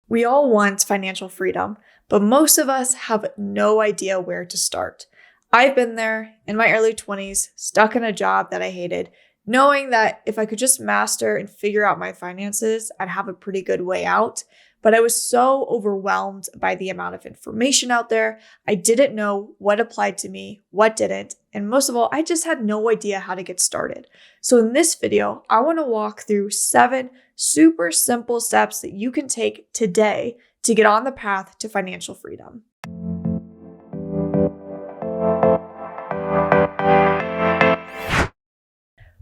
We all want financial freedom, but most of us have no idea where to start. I've been there in my early 20s, stuck in a job that I hated, knowing that if I could just master and figure out my finances, I'd have a pretty good way out. But I was so overwhelmed by the amount of information out there. I didn't know what applied to me, what didn't, and most of all, I just had no idea how to get started. So in this video, I want to walk through 7 super simple steps that you can take today to get on the path to financial freedom.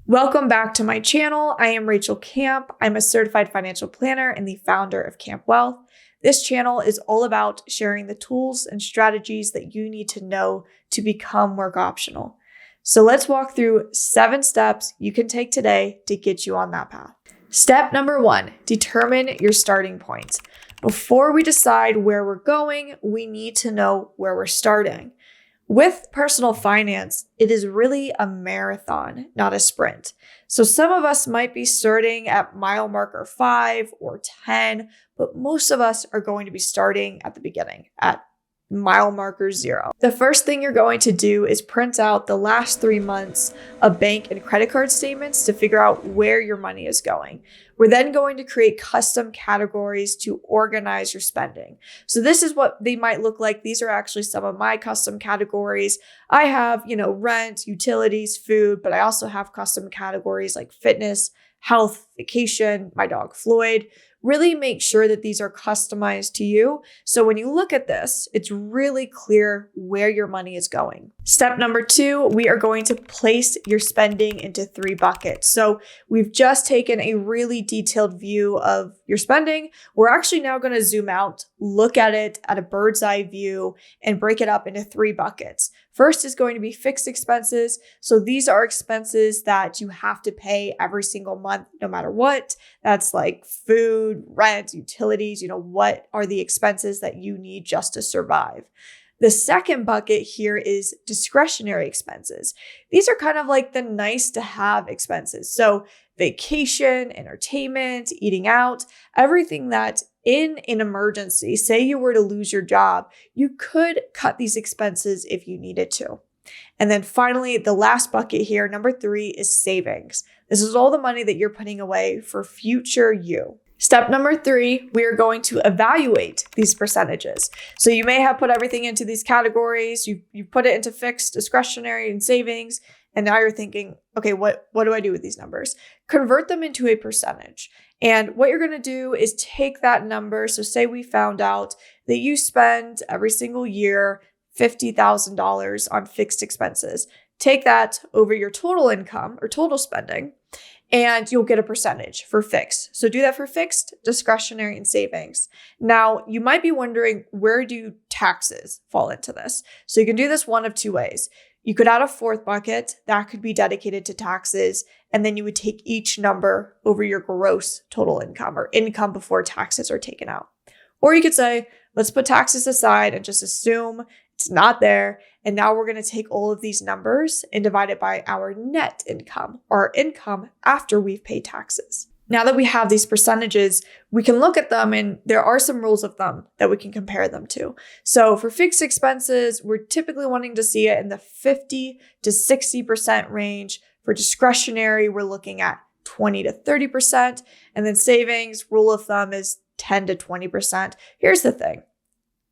Welcome back to my channel. I am Rachael Camp. I'm a certified financial planner and the founder of Camp Wealth. This channel is all about sharing the tools and strategies that you need to know to become work optional. So let's walk through 7 steps you can take today to get you on that path. Step number 1, determine your starting point. Before we decide where we're going, we need to know where we're starting. With personal finance, it is really a marathon, not a sprint. So some of us might be starting at mile marker 5 or 10, but most of us are going to be starting at the beginning, at mile marker 0. The first thing you're going to do is print out the last 3 months of bank and credit card statements to figure out where your money is going. We're then going to create custom categories to organize your spending. So this is what they might look like. These are actually some of my custom categories. I have, rent, utilities, food, but I also have custom categories like fitness, health, vacation, my dog Floyd. Really make sure that these are customized to you. So when you look at this, it's really clear where your money is going. Step number 2, we are going to place your spending into 3 buckets. So we've just taken a really detailed view of your spending. We're actually now going to zoom out, look at it at a bird's eye view, and break it up into 3 buckets. First is going to be fixed expenses. So these are expenses that you have to pay every single month, no matter what. That's like food, rent, utilities, what are the expenses that you need just to survive. The second bucket here is discretionary expenses. These are kind of like the nice to have expenses. So vacation, entertainment, eating out, everything that in an emergency, say you were to lose your job, you could cut these expenses if you needed to. And then finally, the last bucket here, number 3, is savings. This is all the money that you're putting away for future you. Step number 3, we are going to evaluate these percentages. So you may have put everything into these categories. You put it into fixed, discretionary, and savings. And now you're thinking, okay, what do I do with these numbers? Convert them into a percentage. And what you're going to do is take that number. So say we found out that you spend every single year $50,000 on fixed expenses. Take that over your total income or total spending, and you'll get a percentage for fixed. So do that for fixed, discretionary, and savings. Now, you might be wondering, where do taxes fall into this? So you can do this one of 2 ways. You could add a 4th bucket that could be dedicated to taxes, and then you would take each number over your gross total income or income before taxes are taken out. Or you could say, let's put taxes aside and just assume it's not there. And now we're going to take all of these numbers and divide it by our net income, or our income after we've paid taxes. Now that we have these percentages, we can look at them, and there are some rules of thumb that we can compare them to. So for fixed expenses, we're typically wanting to see it in the 50 to 60% range. For discretionary, we're looking at 20 to 30%. And then savings, rule of thumb is 10 to 20%. Here's the thing.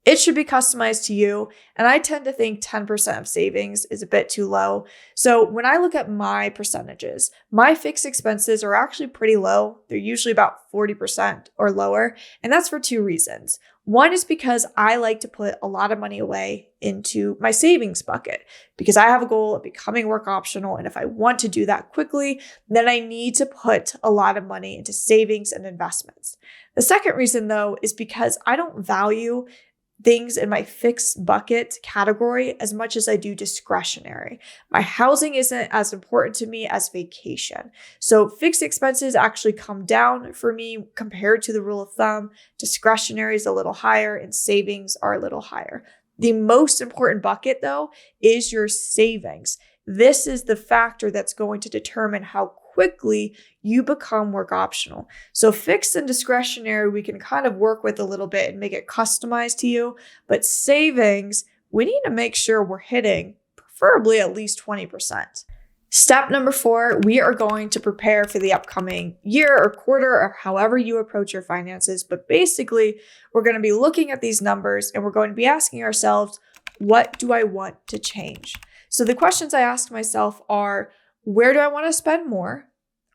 It should be customized to you. And I tend to think 10% of savings is a bit too low. So when I look at my percentages, my fixed expenses are actually pretty low. They're usually about 40% or lower. And that's for 2 reasons. One is because I like to put a lot of money away into my savings bucket because I have a goal of becoming work optional. And if I want to do that quickly, then I need to put a lot of money into savings and investments. The second reason, though, is because I don't value things in my fixed bucket category as much as I do discretionary. My housing isn't as important to me as vacation. So fixed expenses actually come down for me compared to the rule of thumb. Discretionary is a little higher and savings are a little higher. The most important bucket, though, is your savings. This is the factor that's going to determine how quickly you become work optional. So fixed and discretionary, we can kind of work with a little bit and make it customized to you. But savings, we need to make sure we're hitting preferably at least 20%. Step number 4, we are going to prepare for the upcoming year or quarter or however you approach your finances. But basically, we're going to be looking at these numbers and we're going to be asking ourselves, what do I want to change? So the questions I ask myself are, where do I want to spend more?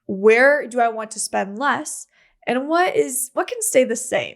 Where do I want to spend less? And what can stay the same?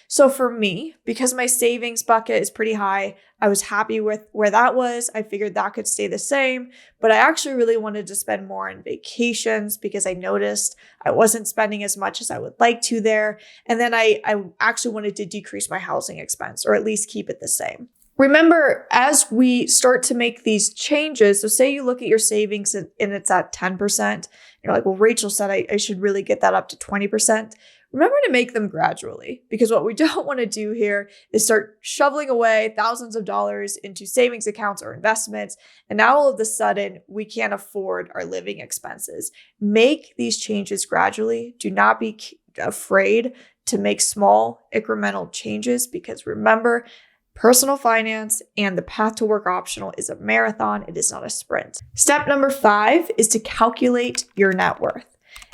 So for me, because my savings bucket is pretty high, I was happy with where that was. I figured that could stay the same, but I actually really wanted to spend more on vacations because I noticed I wasn't spending as much as I would like to there. And then I actually wanted to decrease my housing expense or at least keep it the same. Remember, as we start to make these changes, so say you look at your savings and it's at 10%, you're like, well, Rachel said I should really get that up to 20%. Remember to make them gradually, because what we don't want to do here is start shoveling away thousands of dollars into savings accounts or investments. And now all of a sudden we can't afford our living expenses. Make these changes gradually. Do not be afraid to make small incremental changes, because remember, personal finance and the path to work optional is a marathon. It is not a sprint. Step number 5 is to calculate your net worth.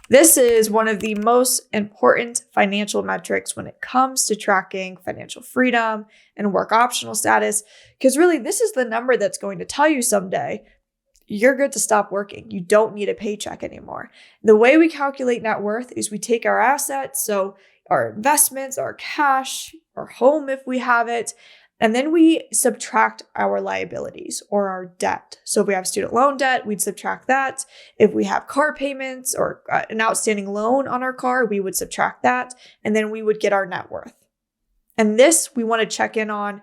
This is one of the most important financial metrics when it comes to tracking financial freedom and work optional status, because really this is the number that's going to tell you someday you're good to stop working. You don't need a paycheck anymore. The way we calculate net worth is we take our assets, so our investments, our cash, our home if we have it, and then we subtract our liabilities or our debt. So if we have student loan debt, we'd subtract that. If we have car payments or an outstanding loan on our car, we would subtract that. And then we would get our net worth. And this we want to check in on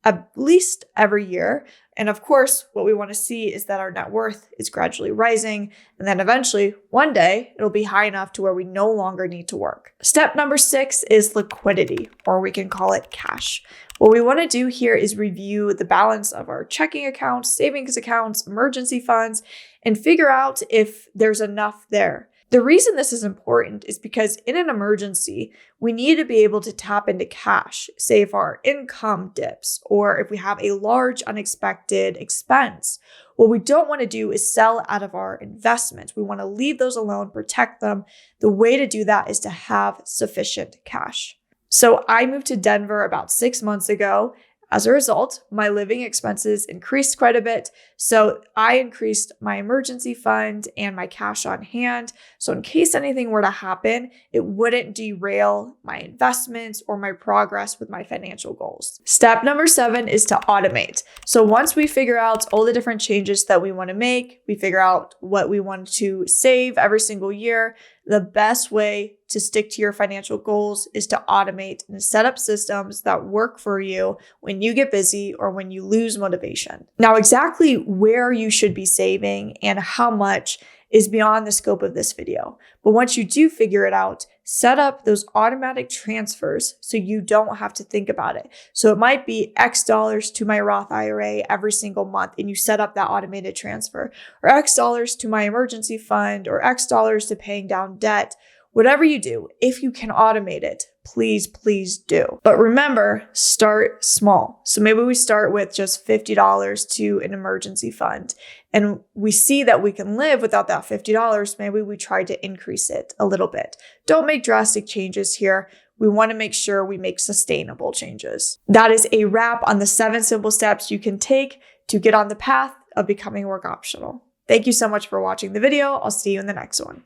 at least every year. And of course, what we want to see is that our net worth is gradually rising. And then eventually, one day, it'll be high enough to where we no longer need to work. Step number 6 is liquidity, or we can call it cash. What we want to do here is review the balance of our checking accounts, savings accounts, emergency funds, and figure out if there's enough there. The reason this is important is because in an emergency, we need to be able to tap into cash, say if our income dips or if we have a large unexpected expense. What we don't want to do is sell out of our investments. We want to leave those alone, protect them. The way to do that is to have sufficient cash. So I moved to Denver about 6 months ago. As a result, my living expenses increased quite a bit. So I increased my emergency fund and my cash on hand. So in case anything were to happen, it wouldn't derail my investments or my progress with my financial goals. Step number 7 is to automate. So once we figure out all the different changes that we want to make, we figure out what we want to save every single year, the best way to stick to your financial goals is to automate and set up systems that work for you when you get busy or when you lose motivation. Now, exactly where you should be saving and how much is beyond the scope of this video. But once you do figure it out, set up those automatic transfers so you don't have to think about it. So it might be X dollars to my Roth IRA every single month, and you set up that automated transfer, or X dollars to my emergency fund, or X dollars to paying down debt. Whatever you do, if you can automate it, please do. But remember, start small. So maybe we start with just $50 to an emergency fund, and we see that we can live without that $50. Maybe we try to increase it a little bit. Don't make drastic changes here. We want to make sure we make sustainable changes. That is a wrap on the 7 simple steps you can take to get on the path of becoming work optional. Thank you so much for watching the video. I'll see you in the next one.